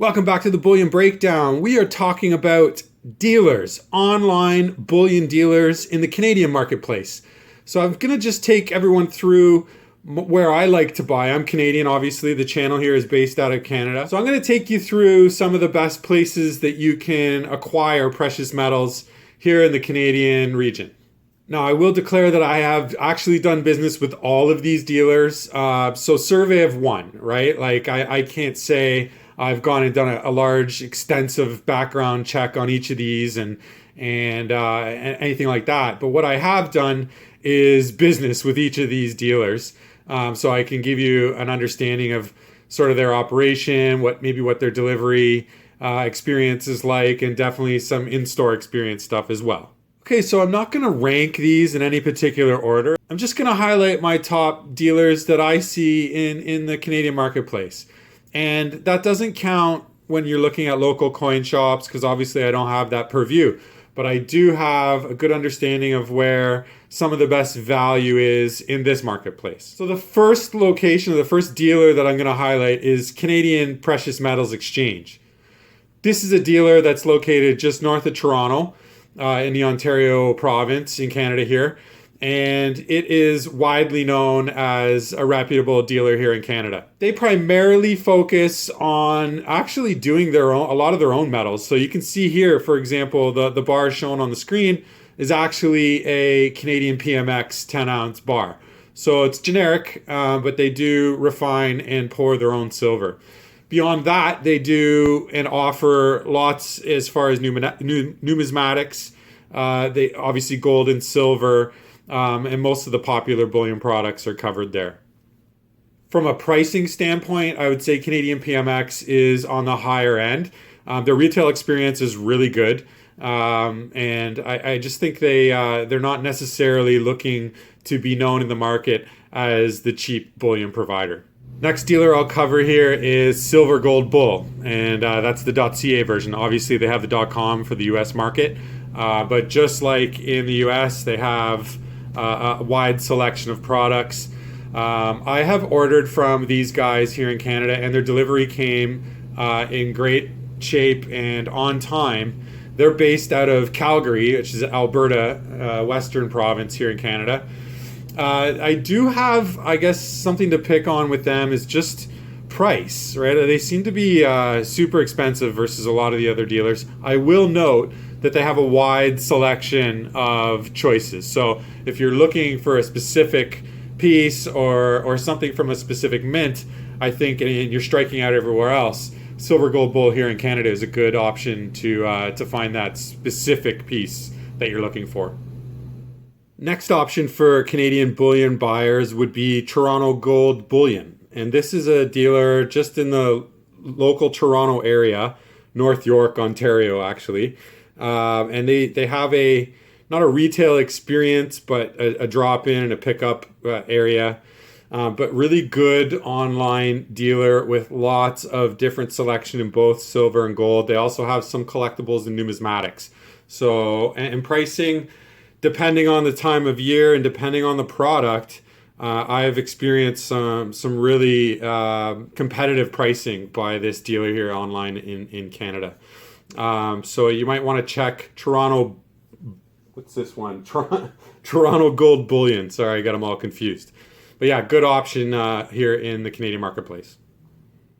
Welcome back to the Bullion Breakdown. We are talking about dealers, online bullion dealers in the Canadian marketplace. So I'm going to just take everyone through where I like to buy. I'm Canadian, obviously. The channel here is based out of Canada. So I'm going to take you through some of the best places that you can acquire precious metals here in the Canadian region. Now, I will declare that I have actually done business with all of these dealers. So survey of one, right? Like I can't say I've gone and done a large, extensive background check on each of these and anything like that. But what I have done is business with each of these dealers. So I can give you an understanding of sort of their operation, what their delivery experience is like, and definitely some in-store experience stuff as well. Okay, so I'm not going to rank these in any particular order. I'm just going to highlight my top dealers that I see in the Canadian marketplace. And that doesn't count when you're looking at local coin shops, because obviously I don't have that purview. But I do have a good understanding of where some of the best value is in this marketplace. So the first location, or the first dealer that I'm going to highlight is Canadian Precious Metals Exchange. This is a dealer that's located just north of Toronto in the Ontario province in Canada here. And it is widely known as a reputable dealer here in Canada. They primarily focus on actually doing a lot of their own metals. So you can see here, for example, the bar shown on the screen is actually a Canadian PMX 10-ounce bar. So it's generic, but they do refine and pour their own silver. Beyond that, they do and offer lots as far as numismatics. They obviously gold and silver. And most of the popular bullion products are covered there. From a pricing standpoint, I would say Canadian PMX is on the higher end. Their retail experience is really good. And I just think they're not necessarily looking to be known in the market as the cheap bullion provider. Next dealer I'll cover here is Silver Gold Bull, and that's the .ca version. Obviously, they have the .com for the U.S. market, but just like in the U.S., they have a wide selection of products. I have ordered from these guys here in Canada, and their delivery came in great shape and on time. They're based out of Calgary, which is Alberta, Western province here in Canada. I do have, I guess, something to pick on with them is just price, right? They seem to be super expensive versus a lot of the other dealers. I will note that they have a wide selection of choices. So if you're looking for a specific piece or something from a specific mint, I think, and you're striking out everywhere else, Silver Gold Bull here in Canada is a good option to find that specific piece that you're looking for. Next option for Canadian bullion buyers would be Toronto Gold Bullion. And this is a dealer just in the local Toronto area, North York, Ontario, actually. And they have not a retail experience, but a drop-in and a pickup area. But really good online dealer with lots of different selection in both silver and gold. They also have some collectibles and numismatics. So, and pricing, depending on the time of year and depending on the product, I've experienced some really competitive pricing by this dealer here online in Canada. So you might want to check Toronto. What's this one? Toronto Gold Bullion. Sorry, I got them all confused. But yeah, good option here in the Canadian marketplace.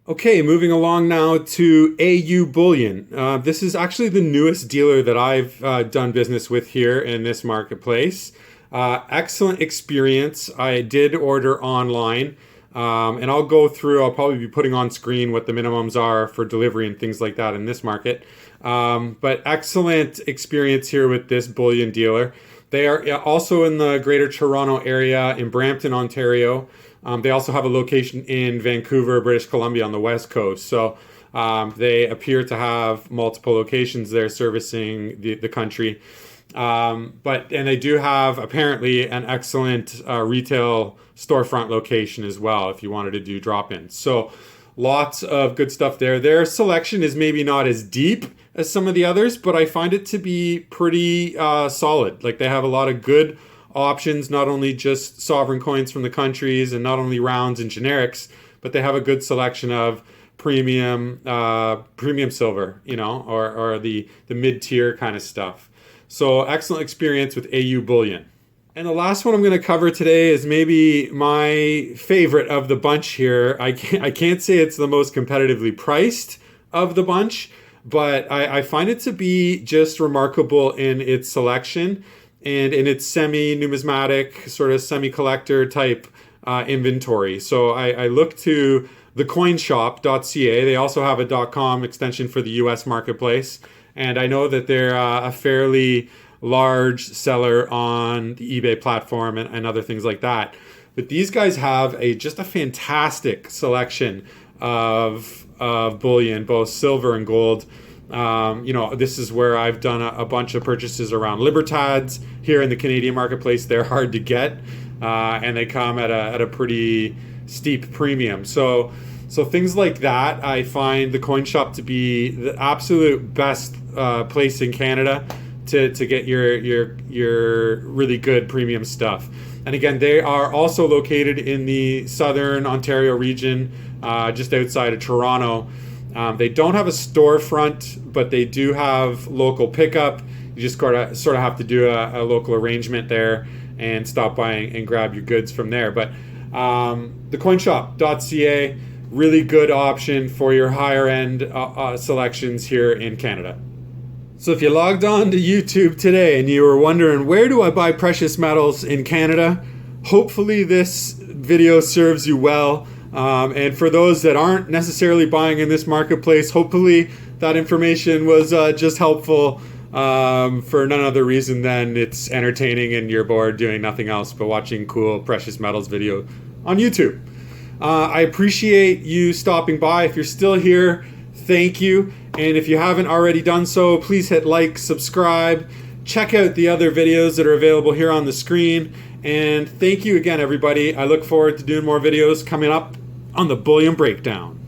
Okay, moving along now to AU Bullion. This is actually the newest dealer that I've done business with here in this marketplace. Excellent experience. I did order online. And I'll probably be putting on screen what the minimums are for delivery and things like that in this market. But excellent experience here with this bullion dealer. They are also in the Greater Toronto area in Brampton, Ontario. They also have a location in Vancouver, British Columbia on the West Coast. So they appear to have multiple locations there servicing the country. And they do have apparently an excellent retail storefront location as well if you wanted to do drop-ins. So lots of good stuff there. Their selection is maybe not as deep as some of the others, but I find it to be pretty solid. Like they have a lot of good options, not only just sovereign coins from the countries and not only rounds and generics, but they have a good selection of premium silver, you know, or the mid-tier kind of stuff. So excellent experience with AU Bullion. And the last one I'm going to cover today is maybe my favorite of the bunch here. I can't say it's the most competitively priced of the bunch, but I find it to be just remarkable in its selection and in its semi-numismatic, sort of semi-collector type inventory. So I look to thecoinshop.ca. They also have a .com extension for the US marketplace. And I know that they're a fairly large seller on the eBay platform and other things like that. But these guys have just a fantastic selection of bullion, both silver and gold. You know, this is where I've done a bunch of purchases around Libertads here in the Canadian marketplace. They're hard to get, and they come at a pretty steep premium. So things like that, I find the coin shop to be the absolute best place in Canada to get your really good premium stuff. And again, they are also located in the southern Ontario region, just outside of Toronto. They don't have a storefront, but they do have local pickup. You just sort of have to do a local arrangement there and stop by and grab your goods from there. But thecoinshop.ca, really good option for your higher end selections here in Canada. So if you logged on to YouTube today and you were wondering, where do I buy precious metals in Canada? Hopefully this video serves you well. And for those that aren't necessarily buying in this marketplace, hopefully that information was just helpful for none other reason than it's entertaining and you're bored doing nothing else but watching cool precious metals video on YouTube. I appreciate you stopping by. If you're still here, thank you. And if you haven't already done so, please hit like, subscribe, check out the other videos that are available here on the screen. And thank you again, everybody. I look forward to doing more videos coming up on the Bullion Breakdown.